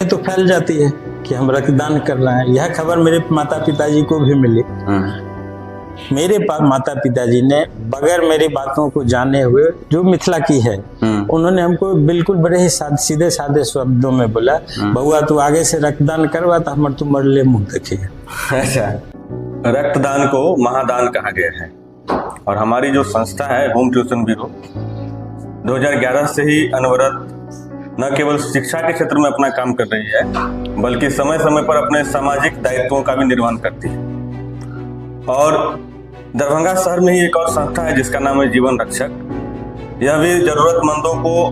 तो फैल जाती है कि हम रक्तदान कर रहे हैं। यह खबर मेरे माता पिताजी को भी मिली। मेरे माता पिताजी ने बगैर मेरी बातों को जाने हुए, जो मिथिला की है, उन्होंने हमको बिल्कुल बड़े ही सीधे साधे शब्दों में बोला, बउआ तू आगे से रक्तदान करवा तो हमर तू मरले मुंह देखिए। अच्छा, रक्तदान को महादान कहा गया है और हमारी जो संस्था है होम ट्यूशन ब्यूरो 2011 से ही अनवरत न केवल शिक्षा के क्षेत्र में अपना काम कर रही है, बल्कि समय समय पर अपने सामाजिक दायित्वों का भी निर्वहन करती है। और दरभंगा शहर में ही एक और संस्था है जिसका नाम है जीवन रक्षक। यह भी जरूरतमंदों को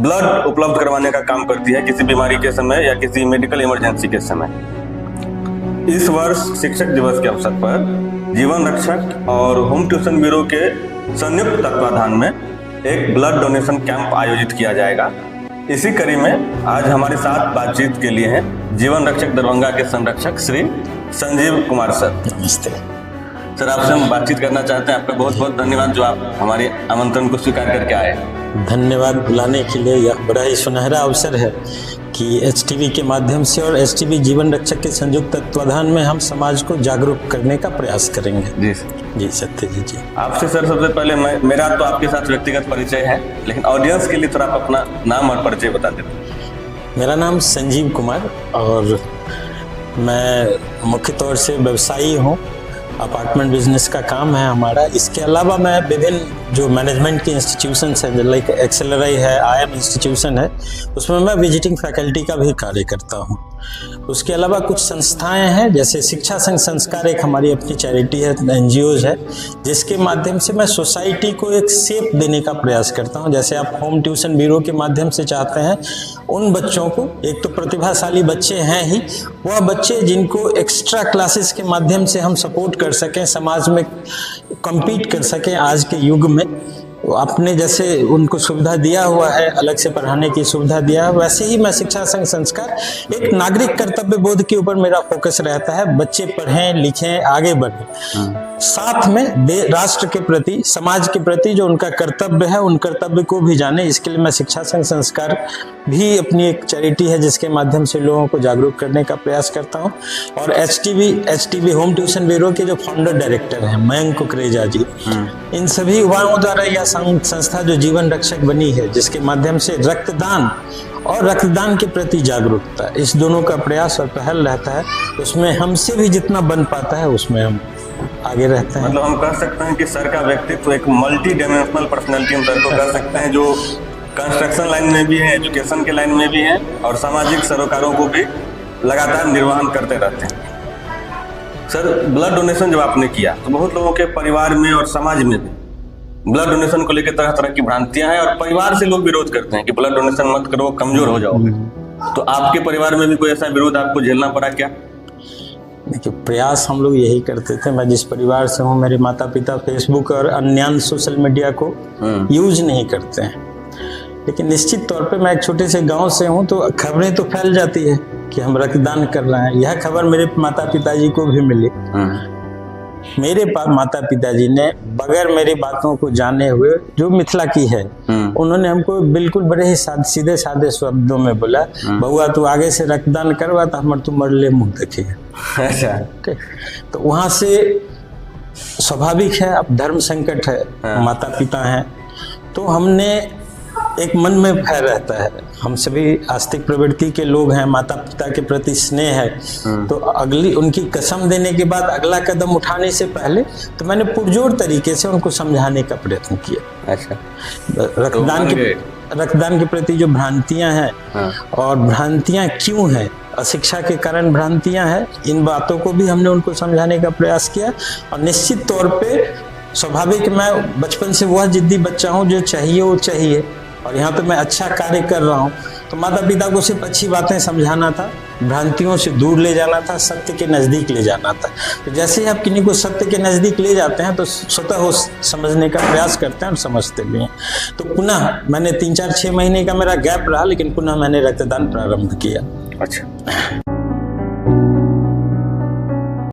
ब्लड उपलब्ध करवाने का काम करती है किसी बीमारी के समय या किसी मेडिकल इमरजेंसी के समय। इस वर्ष शिक्षक दिवस के अवसर पर जीवन रक्षक और होम ट्यूशन ब्यूरो के संयुक्त तत्वाधान में एक ब्लड डोनेशन कैंप आयोजित किया जाएगा। इसी कड़ी में आज हमारे साथ बातचीत के लिए हैं जीवन रक्षक दरभंगा के संरक्षक श्री संजीव कुमार सर। नमस्ते सर, आपसे हम बातचीत करना चाहते हैं। आपका बहुत बहुत धन्यवाद जो आप हमारे आमंत्रण को स्वीकार करके आए। धन्यवाद बुलाने के लिए। यह बड़ा ही सुनहरा अवसर है कि एचटीवी के माध्यम से और एचटीवी जीवन रक्षक के संयुक्त तत्वाधान में हम समाज को जागरूक करने का प्रयास करेंगे। जी सर। जी सत्यजीत जी। आपसे सर सबसे पहले मेरा तो आपके साथ व्यक्तिगत परिचय है, लेकिन ऑडियंस के लिए थोड़ा आप अपना नाम और परिचय बता देते। मेरा नाम संजीव कुमार और मैं मुख्य तौर से व्यवसायी हूँ। अपार्टमेंट बिजनेस का काम है हमारा। इसके अलावा मैं विभिन्न जो मैनेजमेंट की इंस्टीट्यूशंस है, लाइक एक्सेलराई है, IIM इंस्टीट्यूशन है, उसमें मैं विजिटिंग फैकल्टी का भी कार्य करता हूँ। उसके अलावा कुछ संस्थाएं हैं, जैसे शिक्षा संघ संस्कार एक हमारी अपनी चैरिटी है, NGOs है, जिसके माध्यम से मैं सोसाइटी को एक शेप देने का प्रयास करता हूँ। जैसे आप होम ट्यूशन ब्यूरो के माध्यम से चाहते हैं उन बच्चों को, एक तो प्रतिभाशाली बच्चे हैं ही, वह बच्चे जिनको एक्स्ट्रा क्लासेस के माध्यम से हम सपोर्ट कर सकें, समाज में कम्पीट कर सकें आज के युग में। आपने जैसे उनको सुविधा दिया हुआ है, अलग से पढ़ाने की सुविधा दिया है, वैसे ही मैं शिक्षा संघ संस्कार एक नागरिक कर्तव्य बोध के ऊपर मेरा फोकस रहता है। बच्चे पढ़ें, लिखें, आगे बढ़ें, साथ में राष्ट्र के प्रति, समाज के प्रति जो उनका कर्तव्य है, उन कर्तव्य को भी जाने। इसके लिए मैं शिक्षा संघ संस्कार भी अपनी एक चैरिटी है जिसके माध्यम से लोगों को जागरूक करने का प्रयास करता हूँ। और एचटीवी होम ट्यूशन ब्यूरो के जो फाउंडर डायरेक्टर हैं मयंक कुकरेजा जी, इन सभी युवाओं द्वारा यह संस्था जो जीवन रक्षक बनी है, जिसके माध्यम से रक्तदान और रक्तदान के प्रति जागरूकता, इस दोनों का प्रयास और पहल रहता है। उसमें हमसे भी जितना बन पाता है उसमें हम आगे रहते हैं। मतलब हम कह सकते हैं कि सर का व्यक्तित्व एक मल्टी डायमेंशनल पर्सनैलिटी हम सर को कह सकते हैं, जो कंस्ट्रक्शन लाइन में भी है, एजुकेशन के लाइन में भी है और सामाजिक सरोकारों को भी लगातार निर्वहन करते रहते हैं। सर, ब्लड डोनेशन जब आपने किया तो बहुत लोगों के परिवार में और समाज में भी ब्लड डोनेशन को लेकर तरह तरह की भ्रांतियां हैं और परिवार से लोग विरोध करते हैं कि ब्लड डोनेशन मत करो, कमजोर हो जाओगे। तो आपके परिवार में भी कोई ऐसा विरोध आपको झेलना पड़ा क्या? देखिए, प्रयास हम लोग यही करते थे। मैं जिस परिवार से हूँ, मेरे माता पिता फेसबुक और अन्य सोशल मीडिया को यूज नहीं करते हैं, लेकिन निश्चित तौर पे मैं एक छोटे से गांव से हूँ, तो खबरें तो फैल जाती है कि हम रक्तदान कर रहे हैं। यह खबर मेरे माता पिताजी को भी मिली। मेरे माता पिताजी ने बगैर मेरी बातों को जाने हुए, जो मिथिला की है, उन्होंने हमको बिल्कुल बड़े ही सीधे साधे शब्दों में बोला, बउआ तू आगे से रक्तदान करवा तो हमर तू मरले मुंह देखिए। अच्छा, तो वहां से स्वाभाविक है, अब धर्म संकट है, माता पिता हैं, तो हमने एक मन में भय रहता है। हम सभी आस्तिक प्रवृत्ति के लोग हैं, माता पिता के प्रति स्नेह है, तो अगली उनकी कसम देने के बाद अगला कदम उठाने से पहले तो मैंने पुरजोर तरीके से उनको समझाने का प्रयत्न किया। अच्छा, रक्तदान के प्रति जो भ्रांतियां हैं और भ्रांतियां क्यों हैं, अशिक्षा के कारण भ्रांतियां हैं, इन बातों को भी हमने उनको समझाने का प्रयास किया। और निश्चित तौर पे स्वाभाविक, मैं बचपन से वह जिद्दी बच्चा हूँ जो चाहिए वो चाहिए, और यहाँ पे मैं अच्छा कार्य कर रहा हूँ, तो माता पिता को सिर्फ अच्छी बातें समझाना था, भ्रांतियों से दूर ले जाना था, सत्य के नज़दीक ले जाना था। तो जैसे ही आप किन्हीं को सत्य के नज़दीक ले जाते हैं तो स्वतः वो समझने का प्रयास करते हैं और समझते भी हैं। तो पुनः मैंने 3-4-6 महीने का मेरा गैप रहा, लेकिन पुनः मैंने रक्तदान प्रारंभ किया। अच्छा।